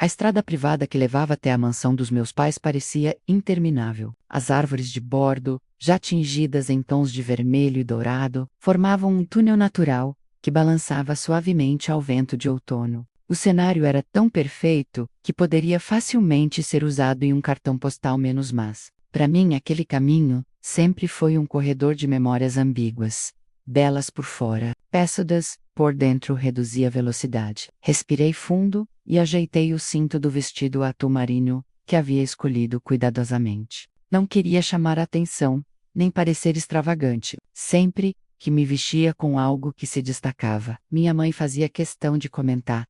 A estrada privada que levava até a mansão dos meus pais parecia interminável. As árvores de bordo, já tingidas em tons de vermelho e dourado, formavam um túnel natural que balançava suavemente ao vento de outono. O cenário era tão perfeito que poderia facilmente ser usado em um cartão postal menos mas. Para mim, aquele caminho sempre foi um corredor de memórias ambíguas. Belas por fora, péssas por dentro reduzia a velocidade. Respirei fundo e ajeitei o cinto do vestido azul marinho que havia escolhido cuidadosamente. Não queria chamar a atenção, nem parecer extravagante. Sempre que me vestia com algo que se destacava, minha mãe fazia questão de comentar: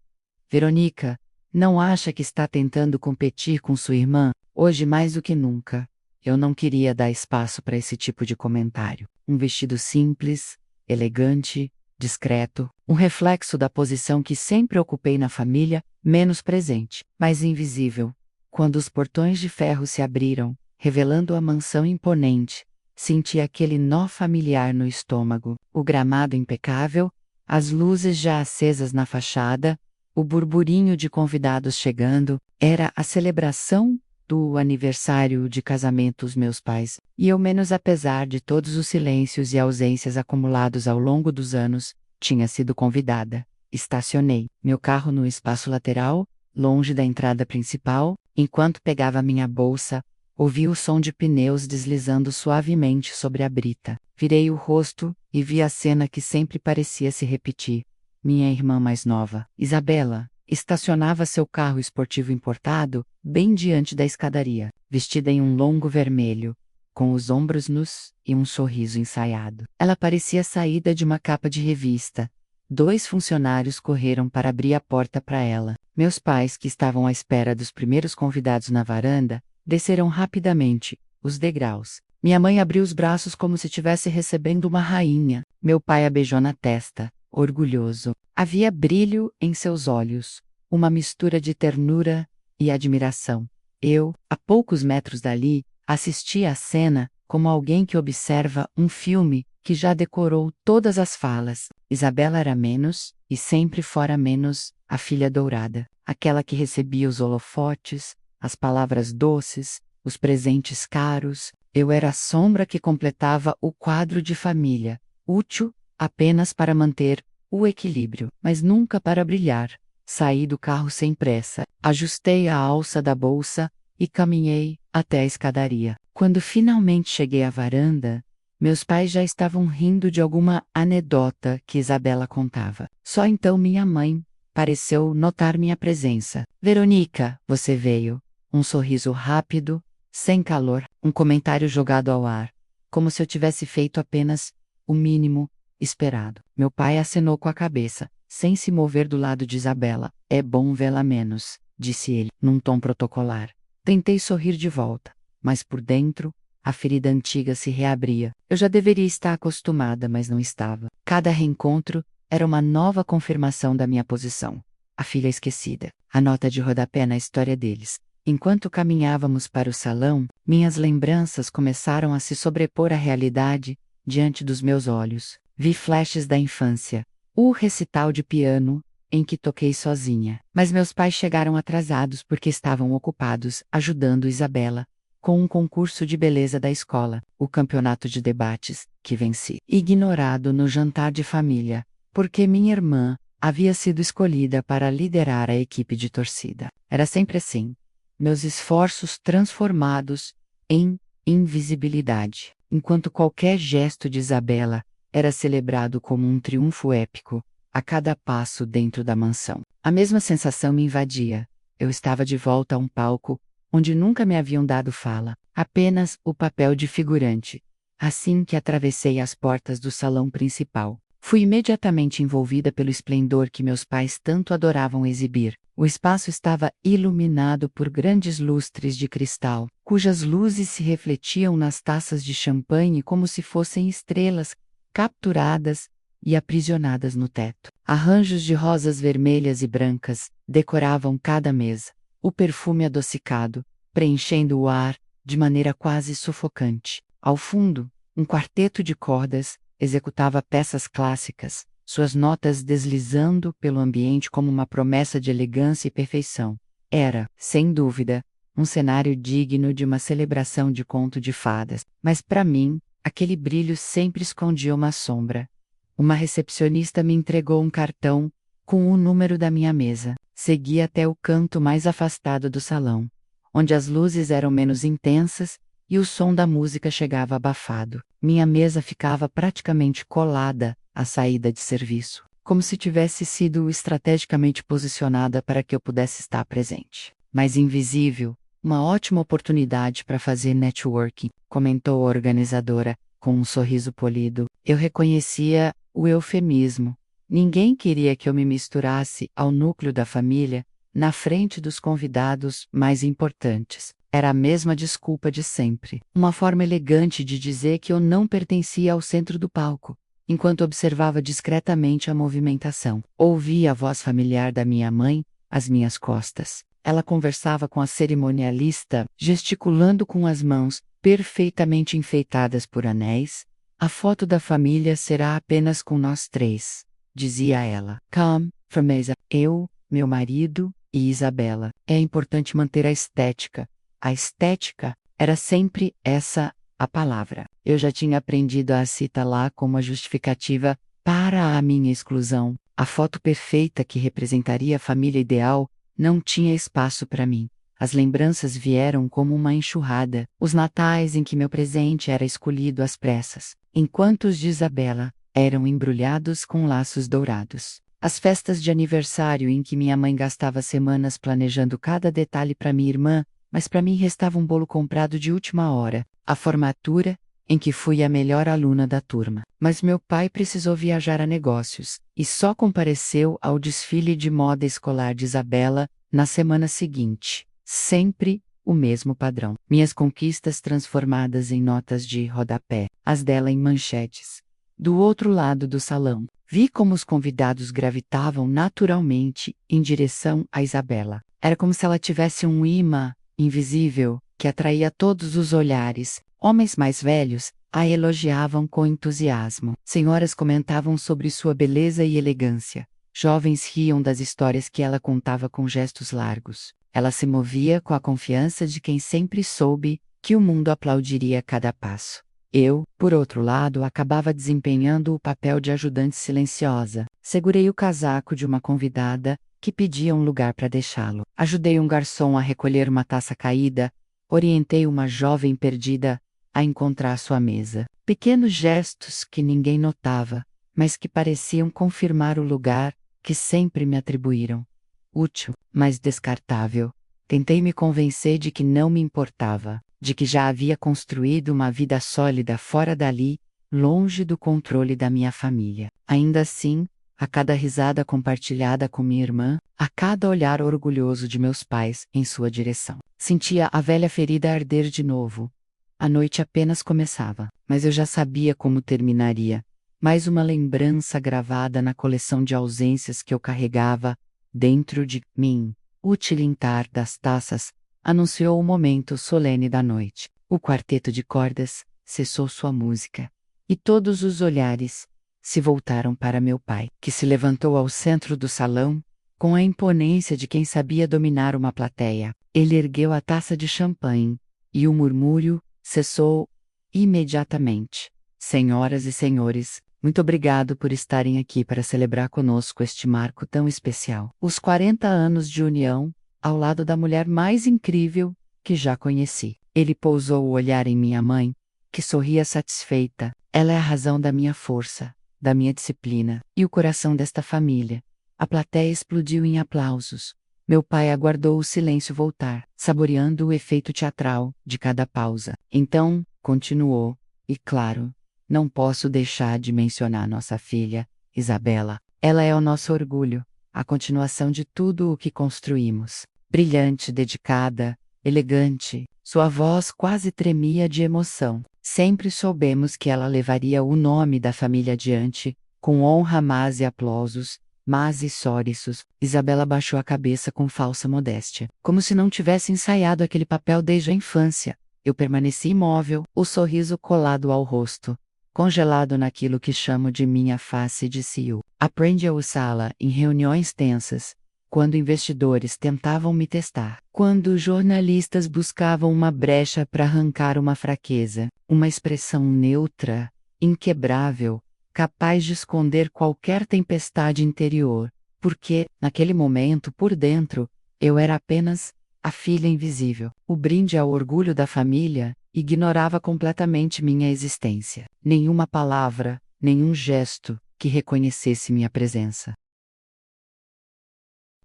Verônica, não acha que está tentando competir com sua irmã? Hoje mais do que nunca. Eu não queria dar espaço para esse tipo de comentário. Um vestido simples, elegante, discreto, um reflexo da posição que sempre ocupei na família, menos presente, mais invisível. Quando os portões de ferro se abriram, revelando a mansão imponente, senti aquele nó familiar no estômago, o gramado impecável, as luzes já acesas na fachada, o burburinho de convidados chegando. Era a celebração do aniversário de casamento dos meus pais, e eu menos apesar de todos os silêncios e ausências acumulados ao longo dos anos, tinha sido convidada. Estacionei meu carro no espaço lateral, longe da entrada principal. Enquanto pegava minha bolsa, ouvi o som de pneus deslizando suavemente sobre a brita. Virei o rosto e vi a cena que sempre parecia se repetir. Minha irmã mais nova, Isabela, estacionava seu carro esportivo importado bem diante da escadaria, vestida em um longo vermelho, com os ombros nus e um sorriso ensaiado. Ela parecia saída de uma capa de revista. 2 funcionários correram para abrir a porta para ela. Meus pais, que estavam à espera dos primeiros convidados na varanda, desceram rapidamente os degraus. Minha mãe abriu os braços como se estivesse recebendo uma rainha. Meu pai a beijou na testa, orgulhoso. Havia brilho em seus olhos, uma mistura de ternura e admiração. Eu, a poucos metros dali, assistia à cena como alguém que observa um filme que já decorou todas as falas. Isabela era menos, e sempre fora menos, a filha dourada, aquela que recebia os holofotes, as palavras doces, os presentes caros. Eu era a sombra que completava o quadro de família, útil apenas para manter o equilíbrio, mas nunca para brilhar. Saí do carro sem pressa, ajustei a alça da bolsa e caminhei até a escadaria. Quando finalmente cheguei à varanda, meus pais já estavam rindo de alguma anedota que Isabela contava. Só então minha mãe pareceu notar minha presença. Verônica, você veio. Um sorriso rápido, sem calor, um comentário jogado ao ar, como se eu tivesse feito apenas o mínimo esperado. Meu pai acenou com a cabeça, sem se mover do lado de Isabela. É bom vê-la menos, disse ele, num tom protocolar. Tentei sorrir de volta, mas por dentro, a ferida antiga se reabria. Eu já deveria estar acostumada, mas não estava. Cada reencontro era uma nova confirmação da minha posição. A filha esquecida, a nota de rodapé na história deles. Enquanto caminhávamos para o salão, minhas lembranças começaram a se sobrepor à realidade diante dos meus olhos. Vi flashes da infância. O recital de piano, em que toquei sozinha. Mas meus pais chegaram atrasados porque estavam ocupados ajudando Isabela com um concurso de beleza da escola, o campeonato de debates, que venci. Ignorado no jantar de família, porque minha irmã havia sido escolhida para liderar a equipe de torcida. Era sempre assim. Meus esforços transformados em invisibilidade, enquanto qualquer gesto de Isabela era celebrado como um triunfo épico a cada passo dentro da mansão. A mesma sensação me invadia. Eu estava de volta a um palco onde nunca me haviam dado fala, apenas o papel de figurante. Assim que atravessei as portas do salão principal, fui imediatamente envolvida pelo esplendor que meus pais tanto adoravam exibir. O espaço estava iluminado por grandes lustres de cristal, cujas luzes se refletiam nas taças de champanhe como se fossem estrelas capturadas e aprisionadas no teto. Arranjos de rosas vermelhas e brancas decoravam cada mesa, o perfume adocicado, preenchendo o ar de maneira quase sufocante. Ao fundo, um quarteto de cordas executava peças clássicas, suas notas deslizando pelo ambiente como uma promessa de elegância e perfeição. Era, sem dúvida, um cenário digno de uma celebração de conto de fadas, mas para mim, aquele brilho sempre escondia uma sombra. Uma recepcionista me entregou um cartão com o número da minha mesa. Segui até o canto mais afastado do salão, onde as luzes eram menos intensas e o som da música chegava abafado. Minha mesa ficava praticamente colada à saída de serviço, como se tivesse sido estrategicamente posicionada para que eu pudesse estar presente. Mas invisível, uma ótima oportunidade para fazer networking, comentou a organizadora, com um sorriso polido. Eu reconhecia o eufemismo. Ninguém queria que eu me misturasse ao núcleo da família, na frente dos convidados mais importantes. Era a mesma desculpa de sempre. Uma forma elegante de dizer que eu não pertencia ao centro do palco, enquanto observava discretamente a movimentação. Ouvi a voz familiar da minha mãe às minhas costas. Ela conversava com a cerimonialista, gesticulando com as mãos, perfeitamente enfeitadas por anéis. A foto da família será apenas com nós três, dizia ela. Come, firmeza. Eu, meu marido e Isabela. É importante manter a estética. A estética era sempre essa a palavra. Eu já tinha aprendido a assinalar como a justificativa para a minha exclusão. A foto perfeita que representaria a família ideal não tinha espaço para mim. As lembranças vieram como uma enxurrada. Os natais em que meu presente era escolhido às pressas, enquanto os de Isabela eram embrulhados com laços dourados. As festas de aniversário em que minha mãe gastava semanas planejando cada detalhe para minha irmã, mas para mim restava um bolo comprado de última hora. A formatura, em que fui a melhor aluna da turma. Mas meu pai precisou viajar a negócios, e só compareceu ao desfile de moda escolar de Isabela na semana seguinte. Sempre o mesmo padrão. Minhas conquistas transformadas em notas de rodapé, as dela em manchetes. Do outro lado do salão, vi como os convidados gravitavam naturalmente em direção a Isabela. Era como se ela tivesse um imã invisível que atraía todos os olhares. Homens mais velhos a elogiavam com entusiasmo. Senhoras comentavam sobre sua beleza e elegância. Jovens riam das histórias que ela contava com gestos largos. Ela se movia com a confiança de quem sempre soube que o mundo aplaudiria cada passo. Eu, por outro lado, acabava desempenhando o papel de ajudante silenciosa. Segurei o casaco de uma convidada que pedia um lugar para deixá-lo. Ajudei um garçom a recolher uma taça caída. Orientei uma jovem perdida a encontrar sua mesa. Pequenos gestos que ninguém notava, mas que pareciam confirmar o lugar que sempre me atribuíram. Útil, mas descartável. Tentei me convencer de que não me importava, de que já havia construído uma vida sólida fora dali, longe do controle da minha família. Ainda assim, a cada risada compartilhada com minha irmã, a cada olhar orgulhoso de meus pais em sua direção, sentia a velha ferida arder de novo. A noite apenas começava, mas eu já sabia como terminaria. Mais uma lembrança gravada na coleção de ausências que eu carregava dentro de mim. O tilintar das taças anunciou o momento solene da noite. O quarteto de cordas cessou sua música, e todos os olhares se voltaram para meu pai, que se levantou ao centro do salão, com a imponência de quem sabia dominar uma plateia. Ele ergueu a taça de champanhe, e o murmúrio cessou imediatamente. Senhoras e senhores, muito obrigado por estarem aqui para celebrar conosco este marco tão especial. Os 40 anos de união, ao lado da mulher mais incrível que já conheci. Ele pousou o olhar em minha mãe, que sorria satisfeita. Ela é a razão da minha força, da minha disciplina, e o coração desta família. A plateia explodiu em aplausos. Meu pai aguardou o silêncio voltar, saboreando o efeito teatral de cada pausa. Então, continuou, e claro, não posso deixar de mencionar nossa filha, Isabela. Ela é o nosso orgulho, a continuação de tudo o que construímos. Brilhante, dedicada, elegante, sua voz quase tremia de emoção. Sempre soubemos que ela levaria o nome da família adiante, com honra mas e aplausos, mas e sóriços. Isabela baixou a cabeça com falsa modéstia, como se não tivesse ensaiado aquele papel desde a infância. Eu permaneci imóvel, o sorriso colado ao rosto, congelado naquilo que chamo de minha face de CEO. Aprendi a usá-la em reuniões tensas, quando investidores tentavam me testar, quando jornalistas buscavam uma brecha para arrancar uma fraqueza, uma expressão neutra, inquebrável, capaz de esconder qualquer tempestade interior, porque, naquele momento, por dentro, eu era apenas a filha invisível. O brinde ao orgulho da família ignorava completamente minha existência. Nenhuma palavra, nenhum gesto que reconhecesse minha presença.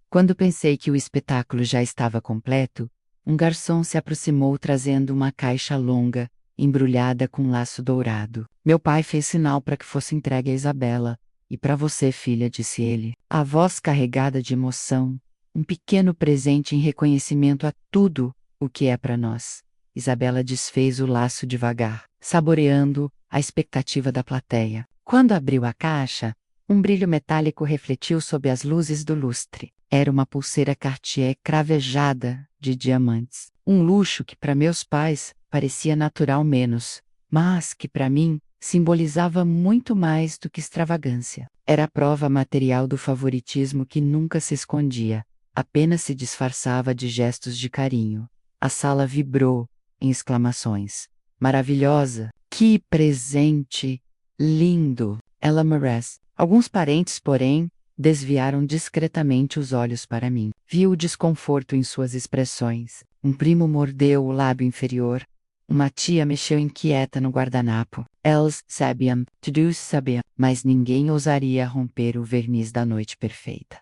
Quando pensei que o espetáculo já estava completo, um garçom se aproximou trazendo uma caixa longa, embrulhada com laço dourado. Meu pai fez sinal para que fosse entregue a Isabela. E para você, filha, disse ele, a voz carregada de emoção, um pequeno presente em reconhecimento a tudo o que é para nós. Isabela desfez o laço devagar, saboreando a expectativa da plateia. Quando abriu a caixa, um brilho metálico refletiu sob as luzes do lustre. Era uma pulseira Cartier cravejada de diamantes. Um luxo que para meus pais parecia natural menos, mas que para mim simbolizava muito mais do que extravagância. Era a prova material do favoritismo que nunca se escondia, apenas se disfarçava de gestos de carinho. A sala vibrou em exclamações. Maravilhosa! Que presente! Lindo! Ella Merez. Alguns parentes, porém, desviaram discretamente os olhos para mim. Vi o desconforto em suas expressões. Um primo mordeu o lábio inferior. Uma tia mexeu inquieta no guardanapo. Eles sabiam, todos sabiam, mas ninguém ousaria romper o verniz da noite perfeita.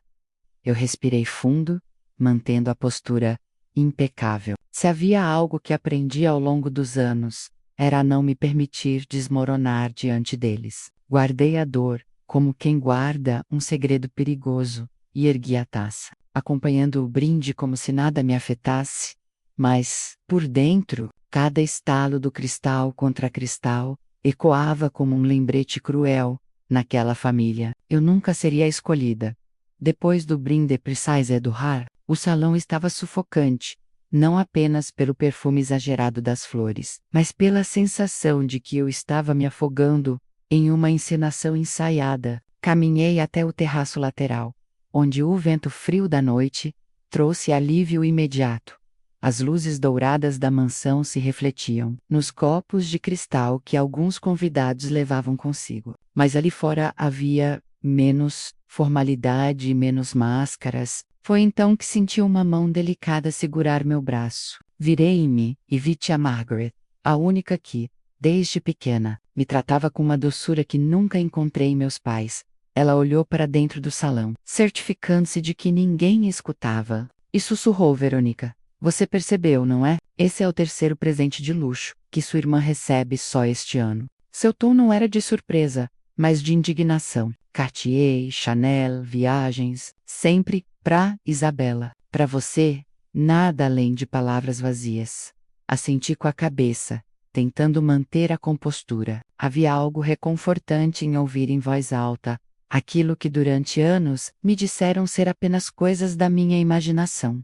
Eu respirei fundo, mantendo a postura impecável. Se havia algo que aprendi ao longo dos anos, era a não me permitir desmoronar diante deles. Guardei a dor, como quem guarda um segredo perigoso, e ergui a taça, acompanhando o brinde como se nada me afetasse. Mas, por dentro, cada estalo do cristal contra cristal ecoava como um lembrete cruel. Naquela família, eu nunca seria a escolhida. Depois do brinde Precise do Har, o salão estava sufocante, não apenas pelo perfume exagerado das flores, mas pela sensação de que eu estava me afogando em uma encenação ensaiada. Caminhei até o terraço lateral, onde o vento frio da noite trouxe alívio imediato. As luzes douradas da mansão se refletiam nos copos de cristal que alguns convidados levavam consigo. Mas ali fora havia menos formalidade e menos máscaras. Foi então que senti uma mão delicada segurar meu braço. Virei-me e vi tia Margaret, a única que, desde pequena, me tratava com uma doçura que nunca encontrei em meus pais. Ela olhou para dentro do salão, certificando-se de que ninguém escutava, e sussurrou: Verônica, você percebeu, não é? Esse é o terceiro presente de luxo que sua irmã recebe só este ano. Seu tom não era de surpresa, mas de indignação. Cartier, Chanel, viagens, sempre pra Isabela. Para você, nada além de palavras vazias. Assenti com a cabeça, tentando manter a compostura. Havia algo reconfortante em ouvir em voz alta aquilo que durante anos me disseram ser apenas coisas da minha imaginação.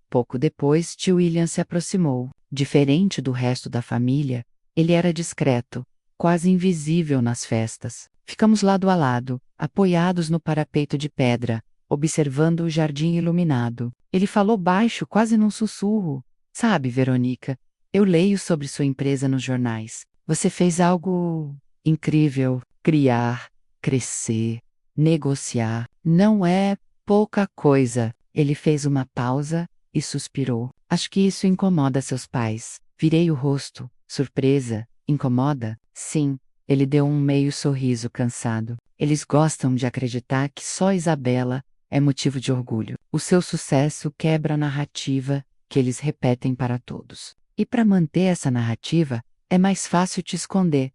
Pouco depois, tio William se aproximou. Diferente do resto da família, ele era discreto, quase invisível nas festas. Ficamos lado a lado, apoiados no parapeito de pedra, observando o jardim iluminado. Ele falou baixo, quase num sussurro. Sabe, Verônica, eu leio sobre sua empresa nos jornais. Você fez algo incrível. Criar, crescer, negociar. Não é pouca coisa. Ele fez uma pausa e suspirou. Acho que isso incomoda seus pais. Virei o rosto. Surpresa. Incomoda? Sim. Ele deu um meio sorriso cansado. Eles gostam de acreditar que só Isabela é motivo de orgulho. O seu sucesso quebra a narrativa que eles repetem para todos. E para manter essa narrativa, é mais fácil te esconder.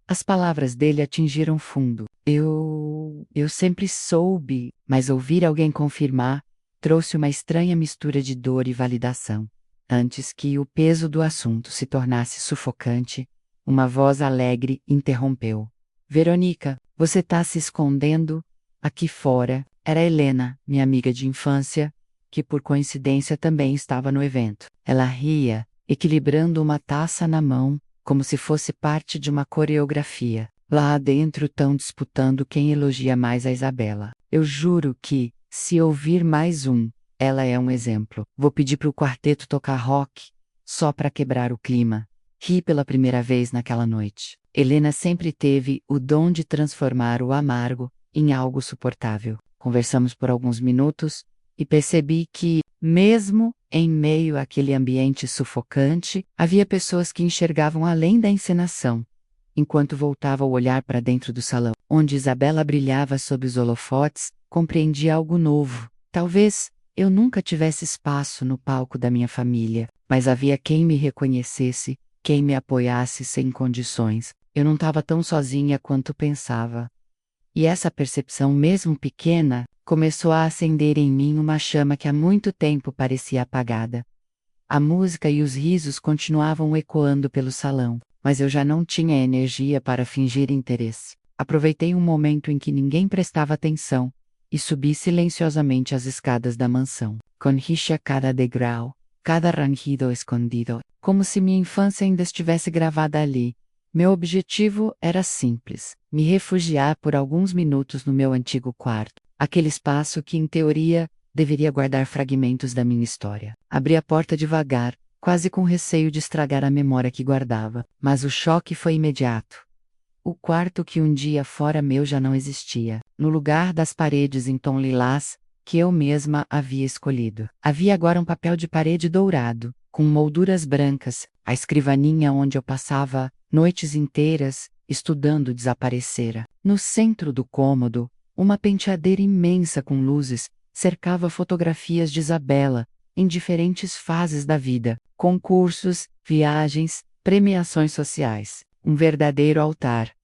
As palavras dele atingiram fundo. Eu sempre soube, mas ouvir alguém confirmar trouxe uma estranha mistura de dor e validação. Antes que o peso do assunto se tornasse sufocante, uma voz alegre interrompeu. Verônica, você tá se escondendo? Aqui fora, era Helena, minha amiga de infância, que por coincidência também estava no evento. Ela ria, equilibrando uma taça na mão, como se fosse parte de uma coreografia. Lá dentro estão disputando quem elogia mais a Isabela. Eu juro que, Se ouvir mais um, ela é um exemplo. Vou pedir para o quarteto tocar rock, só para quebrar o clima. Ri pela primeira vez naquela noite. Helena sempre teve o dom de transformar o amargo em algo suportável. Conversamos por alguns minutos e percebi que, mesmo em meio àquele ambiente sufocante, havia pessoas que enxergavam além da encenação. Enquanto voltava o olhar para dentro do salão, onde Isabela brilhava sob os holofotes, compreendi algo novo. Talvez eu nunca tivesse espaço no palco da minha família, mas havia quem me reconhecesse, quem me apoiasse sem condições. Eu não estava tão sozinha quanto pensava. E essa percepção, mesmo pequena, começou a acender em mim uma chama que há muito tempo parecia apagada. A música e os risos continuavam ecoando pelo salão, mas eu já não tinha energia para fingir interesse. Aproveitei um momento em que ninguém prestava atenção e subi silenciosamente as escadas da mansão. Conheci cada degrau, cada rangido escondido, como se minha infância ainda estivesse gravada ali. Meu objetivo era simples: me refugiar por alguns minutos no meu antigo quarto, aquele espaço que, em teoria, deveria guardar fragmentos da minha história. Abri a porta devagar, quase com receio de estragar a memória que guardava, mas o choque foi imediato. O quarto que um dia fora meu já não existia. No lugar das paredes em tom lilás, que eu mesma havia escolhido, havia agora um papel de parede dourado, com molduras brancas. A escrivaninha onde eu passava noites inteiras estudando desaparecera. No centro do cômodo, uma penteadeira imensa com luzes cercava fotografias de Isabela, em diferentes fases da vida: concursos, viagens, premiações sociais. Um verdadeiro altar.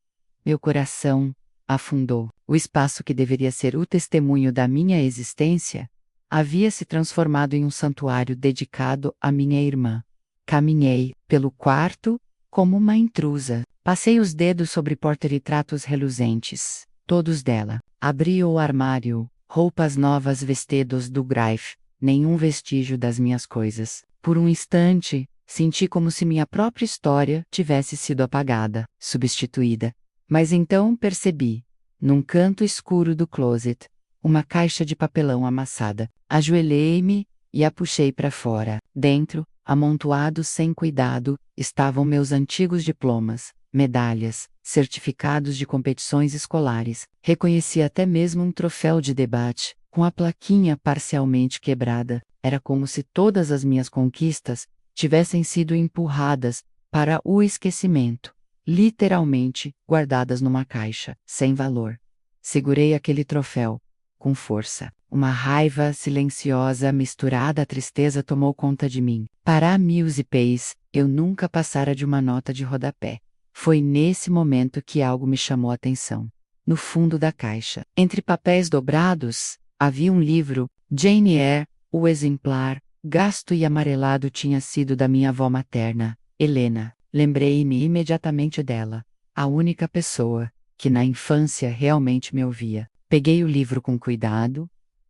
Meu coração afundou. O espaço que deveria ser o testemunho da minha existência havia se transformado em um santuário dedicado à minha irmã. Caminhei pelo quarto como uma intrusa. Passei os dedos sobre porta-retratos reluzentes, todos dela. Abri o armário, roupas novas vestidos do Greif, nenhum vestígio das minhas coisas. Por um instante, senti como se minha própria história tivesse sido apagada, substituída. Mas então percebi, num canto escuro do closet, uma caixa de papelão amassada. Ajoelhei-me e a puxei para fora. Dentro, amontoados sem cuidado, estavam meus antigos diplomas, medalhas, certificados de competições escolares. Reconheci até mesmo um troféu de debate, com a plaquinha parcialmente quebrada. Era como se todas as minhas conquistas tivessem sido empurradas para o esquecimento, literalmente guardadas numa caixa, sem valor. Segurei aquele troféu, com força. Uma raiva silenciosa misturada à tristeza tomou conta de mim. Para a Muse Pace, eu nunca passara de uma nota de rodapé. Foi nesse momento que algo me chamou a atenção. No fundo da caixa, entre papéis dobrados, havia um livro, Jane Eyre. O exemplar, gasto e amarelado, tinha sido da minha avó materna, Helena. Lembrei-me imediatamente dela, a única pessoa que na infância realmente me ouvia. Peguei o livro com cuidado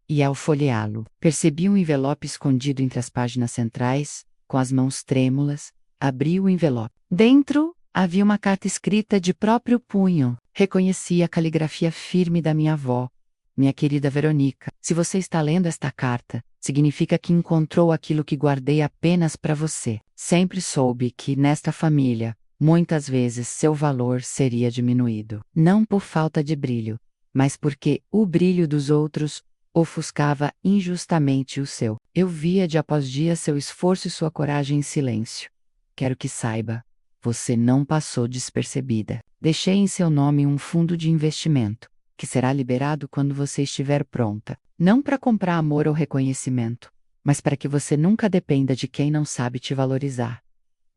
e, ao folheá-lo, percebi um envelope escondido entre as páginas centrais. Com as mãos trêmulas, abri o envelope. Dentro havia uma carta escrita de próprio punho. Reconheci a caligrafia firme da minha avó. Minha querida Verônica, se você está lendo esta carta, significa que encontrou aquilo que guardei apenas para você. Sempre soube que, nesta família, muitas vezes seu valor seria diminuído. Não por falta de brilho, mas porque o brilho dos outros ofuscava injustamente o seu. Eu via dia após dia seu esforço e sua coragem em silêncio. Quero que saiba, você não passou despercebida. Deixei em seu nome um fundo de investimento, que será liberado quando você estiver pronta. Não para comprar amor ou reconhecimento, mas para que você nunca dependa de quem não sabe te valorizar.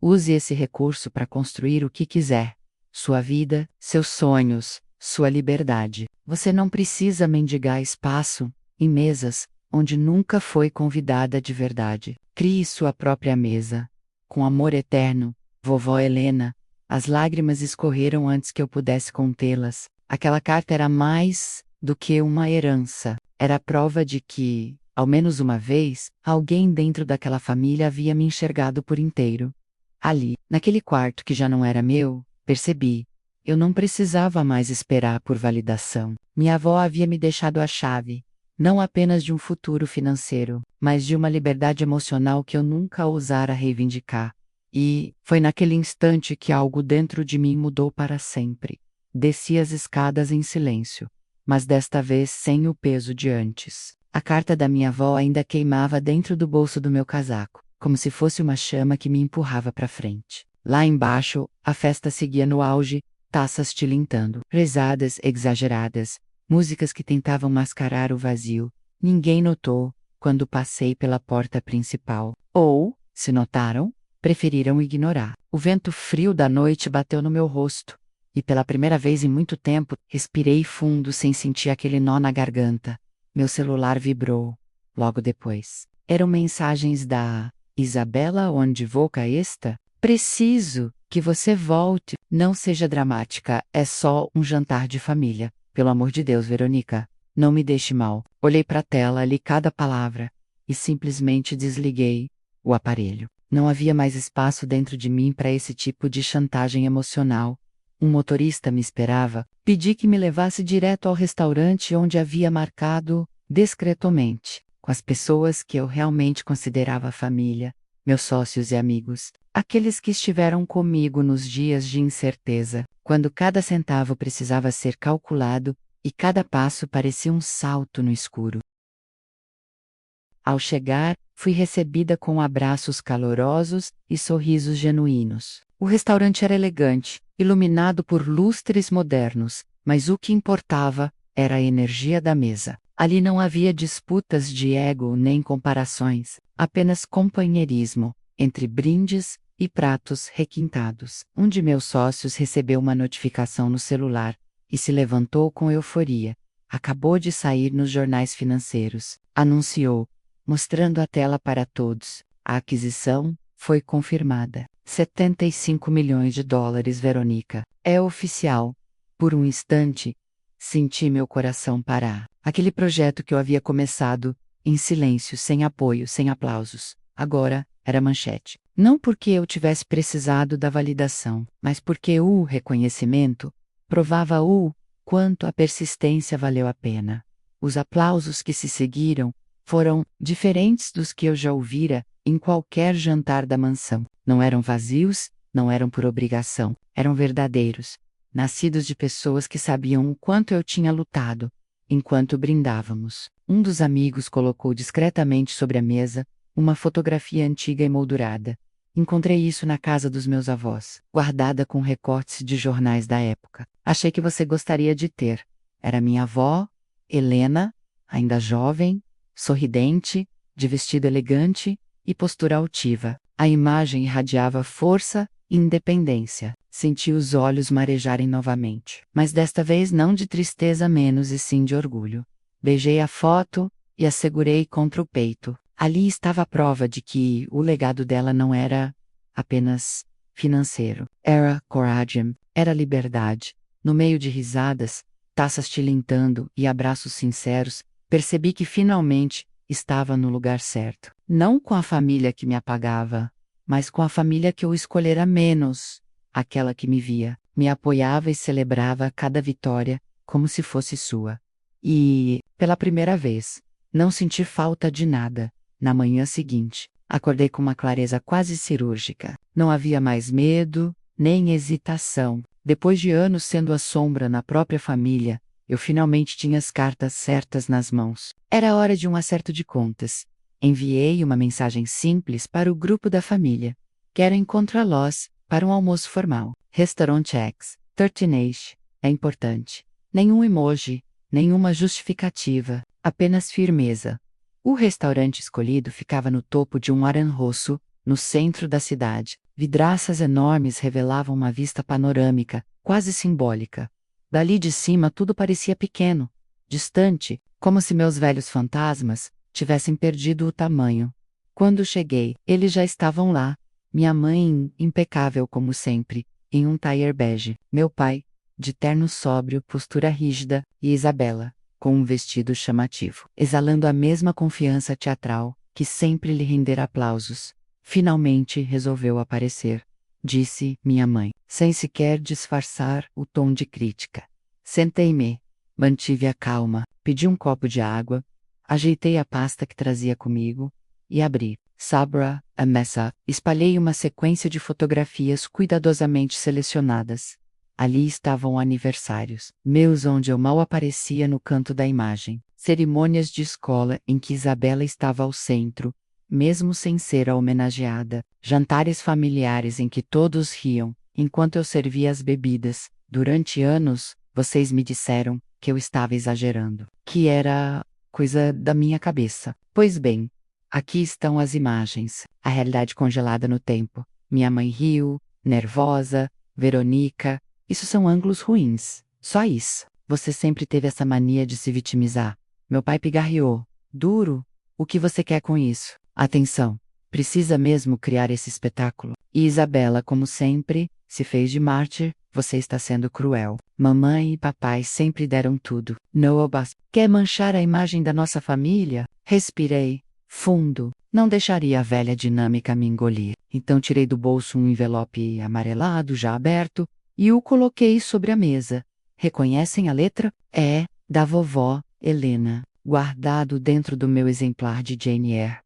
Use esse recurso para construir o que quiser. Sua vida, seus sonhos, sua liberdade. Você não precisa mendigar espaço em mesas onde nunca foi convidada de verdade. Crie sua própria mesa. Com amor eterno, Vovó Helena. As lágrimas escorreram antes que eu pudesse contê-las. Aquela carta era mais do que uma herança. Era a prova de que, ao menos uma vez, alguém dentro daquela família havia me enxergado por inteiro. Ali, naquele quarto que já não era meu, percebi. Eu não precisava mais esperar por validação. Minha avó havia me deixado a chave, não apenas de um futuro financeiro, mas de uma liberdade emocional que eu nunca ousara reivindicar. E foi naquele instante que algo dentro de mim mudou para sempre. Desci as escadas em silêncio, mas desta vez sem o peso de antes. A carta da minha avó ainda queimava dentro do bolso do meu casaco, como se fosse uma chama que me empurrava para frente. Lá embaixo, a festa seguia no auge, taças tilintando, risadas exageradas, músicas que tentavam mascarar o vazio. Ninguém notou quando passei pela porta principal. Ou, se notaram, preferiram ignorar. O vento frio da noite bateu no meu rosto, e pela primeira vez em muito tempo, respirei fundo sem sentir aquele nó na garganta. Meu celular vibrou. Logo depois. Eram mensagens da Isabela, onde voca esta? Preciso que você volte. Não seja dramática, é só um jantar de família. Pelo amor de Deus, Verônica, não me deixe mal. Olhei para a tela, li cada palavra e simplesmente desliguei o aparelho. Não havia mais espaço dentro de mim para esse tipo de chantagem emocional. Um motorista me esperava. Pedi que me levasse direto ao restaurante onde havia marcado, discretamente, com as pessoas que eu realmente considerava família, meus sócios e amigos, aqueles que estiveram comigo nos dias de incerteza, quando cada centavo precisava ser calculado e cada passo parecia um salto no escuro. Ao chegar, fui recebida com abraços calorosos e sorrisos genuínos. O restaurante era elegante, iluminado por lustres modernos, mas o que importava era a energia da mesa. Ali não havia disputas de ego nem comparações, apenas companheirismo, entre brindes e pratos requintados. Um de meus sócios recebeu uma notificação no celular e se levantou com euforia. Acabou de sair nos jornais financeiros, anunciou, mostrando a tela para todos. A aquisição foi confirmada. 75 milhões de dólares, Verônica. É oficial. Por um instante, senti meu coração parar. Aquele projeto que eu havia começado, em silêncio, sem apoio, sem aplausos, agora era manchete. Não porque eu tivesse precisado da validação, mas porque o reconhecimento provava o quanto a persistência valeu a pena. Os aplausos que se seguiram foram diferentes dos que eu já ouvira em qualquer jantar da mansão. Não eram vazios, não eram por obrigação, eram verdadeiros, nascidos de pessoas que sabiam o quanto eu tinha lutado. Enquanto brindávamos, um dos amigos colocou discretamente sobre a mesa uma fotografia antiga emoldurada. Encontrei isso na casa dos meus avós, guardada com recortes de jornais da época. Achei que você gostaria de ter. Era minha avó, Helena, ainda jovem, sorridente, de vestido elegante e postura altiva. A imagem irradiava força e independência. Senti os olhos marejarem novamente, mas desta vez não de tristeza menos e sim de orgulho. Beijei a foto e a segurei contra o peito. Ali estava a prova de que o legado dela não era apenas financeiro. Era coragem, era liberdade. No meio de risadas, taças tilintando e abraços sinceros, percebi que finalmente estava no lugar certo. Não com a família que me apagava, mas com a família que eu escolhera menos, aquela que me via, me apoiava e celebrava cada vitória como se fosse sua. E, pela primeira vez, não senti falta de nada. Na manhã seguinte, acordei com uma clareza quase cirúrgica. Não havia mais medo, nem hesitação. Depois de anos sendo a sombra na própria família, eu finalmente tinha as cartas certas nas mãos. Era hora de um acerto de contas. Enviei uma mensagem simples para o grupo da família. Quero encontrá-los para um almoço formal. Restaurant X, 13 é importante. Nenhum emoji, nenhuma justificativa, apenas firmeza. O restaurante escolhido ficava no topo de um arranroço, no centro da cidade. Vidraças enormes revelavam uma vista panorâmica, quase simbólica. Dali de cima tudo parecia pequeno, distante, como se meus velhos fantasmas tivessem perdido o tamanho. Quando cheguei, eles já estavam lá. Minha mãe, impecável como sempre, em um tailleur bege. Meu pai, de terno sóbrio, postura rígida, e Isabela, com um vestido chamativo, exalando a mesma confiança teatral, que sempre lhe rendera aplausos. Finalmente resolveu aparecer, disse minha mãe, sem sequer disfarçar o tom de crítica. Sentei-me, mantive a calma, pedi um copo de água, Ajeitei a pasta que trazia comigo e abri. Sabra, a messa. Espalhei uma sequência de fotografias cuidadosamente selecionadas. Ali estavam aniversários, meus onde eu mal aparecia no canto da imagem. Cerimônias de escola em que Isabela estava ao centro, mesmo sem ser a homenageada. Jantares familiares em que todos riam, enquanto eu servia as bebidas. Durante anos, vocês me disseram que eu estava exagerando, que era coisa da minha cabeça. Pois bem, aqui estão as imagens, a realidade congelada no tempo. Minha mãe riu, nervosa, Verônica. Isso são ângulos ruins. Só isso. Você sempre teve essa mania de se vitimizar. Meu pai pigarreou. Duro? O que você quer com isso? Atenção. Precisa mesmo criar esse espetáculo? E Isabela, como sempre, se fez de mártir. Você está sendo cruel. Mamãe e papai sempre deram tudo. Noah Bass. Quer manchar a imagem da nossa família? Respirei fundo. Não deixaria a velha dinâmica me engolir. Então tirei do bolso um envelope amarelado, já aberto, e o coloquei sobre a mesa. Reconhecem a letra? É, da vovó, Helena, guardado dentro do meu exemplar de Jane Eyre.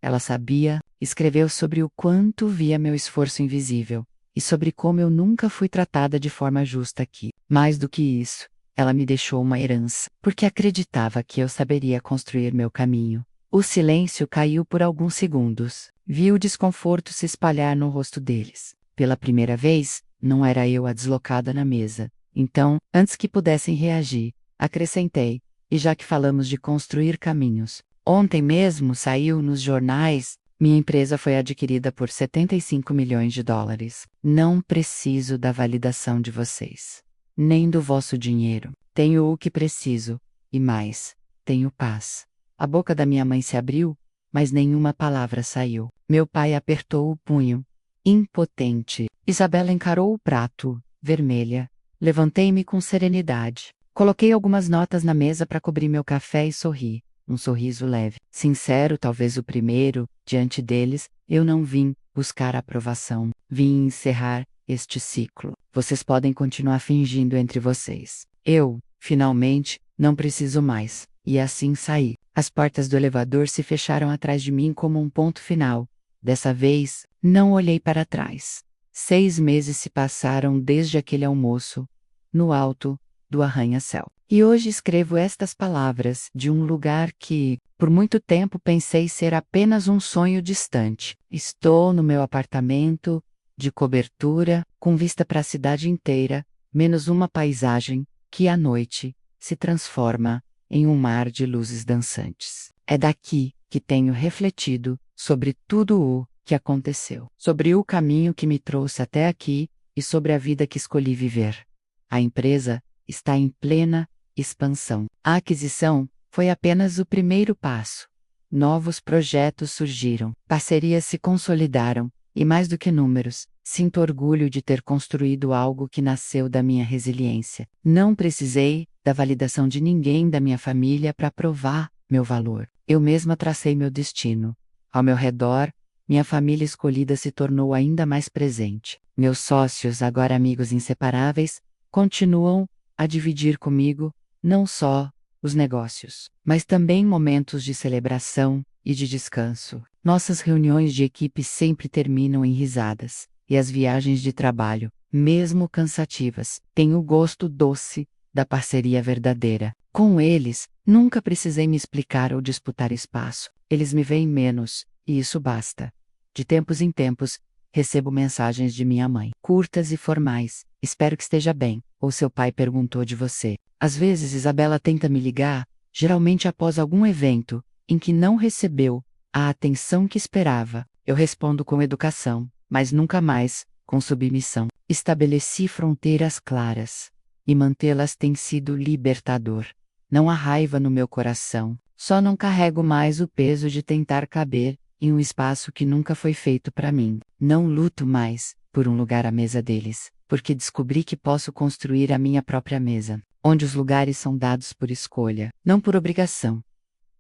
Ela sabia, escreveu sobre o quanto via meu esforço invisível, e sobre como eu nunca fui tratada de forma justa aqui. Mais do que isso, ela me deixou uma herança, porque acreditava que eu saberia construir meu caminho. O silêncio caiu por alguns segundos. Vi o desconforto se espalhar no rosto deles. Pela primeira vez, não era eu a deslocada na mesa. Então, antes que pudessem reagir, acrescentei, e já que falamos de construir caminhos, ontem mesmo saiu nos jornais, minha empresa foi adquirida por 75 milhões de dólares. Não preciso da validação de vocês, nem do vosso dinheiro. Tenho o que preciso, e mais, tenho paz. A boca da minha mãe se abriu, mas nenhuma palavra saiu. Meu pai apertou o punho. Impotente. Isabela encarou o prato, vermelha. Levantei-me com serenidade. Coloquei algumas notas na mesa para cobrir meu café e sorri. Um sorriso leve. Sincero, talvez o primeiro, diante deles, eu não vim buscar aprovação. Vim encerrar este ciclo. Vocês podem continuar fingindo entre vocês. Eu, finalmente, não preciso mais. E assim saí. As portas do elevador se fecharam atrás de mim como um ponto final. Dessa vez, não olhei para trás. 6 meses se passaram desde aquele almoço, no alto do arranha-céu. E hoje escrevo estas palavras de um lugar que, por muito tempo, pensei ser apenas um sonho distante. Estou no meu apartamento, de cobertura, com vista para a cidade inteira, menos uma paisagem que, à noite, se transforma em um mar de luzes dançantes. É daqui que tenho refletido sobre tudo o que aconteceu, sobre o caminho que me trouxe até aqui e sobre a vida que escolhi viver. A empresa está em plena expansão. A aquisição foi apenas o primeiro passo. Novos projetos surgiram, parcerias se consolidaram, e mais do que números, sinto orgulho de ter construído algo que nasceu da minha resiliência. Não precisei da validação de ninguém da minha família para provar meu valor. Eu mesma tracei meu destino. Ao meu redor, minha família escolhida se tornou ainda mais presente. Meus sócios, agora amigos inseparáveis, continuam a dividir comigo não só os negócios, mas também momentos de celebração e de descanso. Nossas reuniões de equipe sempre terminam em risadas, e as viagens de trabalho, mesmo cansativas, têm o gosto doce da parceria verdadeira. Com eles, nunca precisei me explicar ou disputar espaço. Eles me veem menos, e isso basta. De tempos em tempos, recebo mensagens de minha mãe, curtas e formais. Espero que esteja bem, ou seu pai perguntou de você. Às vezes Isabela tenta me ligar, geralmente após algum evento, em que não recebeu a atenção que esperava. Eu respondo com educação, mas nunca mais com submissão. Estabeleci fronteiras claras, e mantê-las tem sido libertador. Não há raiva no meu coração, só não carrego mais o peso de tentar caber em um espaço que nunca foi feito para mim. Não luto mais por um lugar à mesa deles, porque descobri que posso construir a minha própria mesa, onde os lugares são dados por escolha, não por obrigação.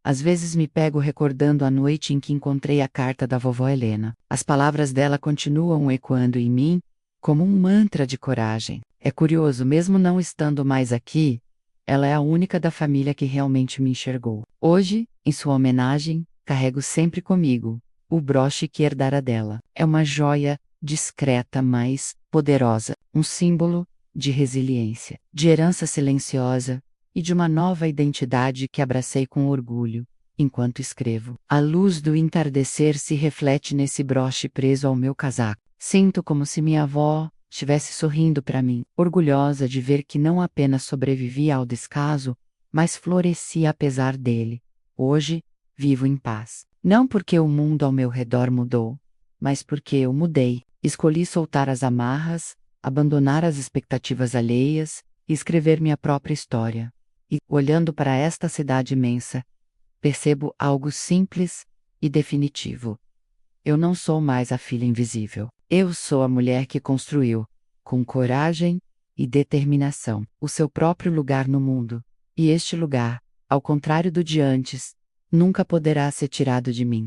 Às vezes me pego recordando a noite em que encontrei a carta da vovó Helena. As palavras dela continuam ecoando em mim, como um mantra de coragem. É curioso, mesmo não estando mais aqui, ela é a única da família que realmente me enxergou. Hoje, Em sua homenagem, carrego sempre comigo o broche que herdara dela. É uma joia discreta, mas poderosa, um símbolo de resiliência, de herança silenciosa e de uma nova identidade que abracei com orgulho. Enquanto escrevo, a luz do entardecer se reflete nesse broche preso ao meu casaco. Sinto como se minha avó estivesse sorrindo para mim, orgulhosa de ver que não apenas sobrevivi ao descaso, mas floresci apesar dele. Hoje, vivo em paz. Não porque o mundo ao meu redor mudou, mas porque eu mudei. Escolhi soltar as amarras, abandonar as expectativas alheias e escrever minha própria história. E, olhando para esta cidade imensa, percebo algo simples e definitivo. Eu não sou mais a filha invisível. Eu sou a mulher que construiu, com coragem e determinação, o seu próprio lugar no mundo. E este lugar, ao contrário do de antes, nunca poderá ser tirado de mim.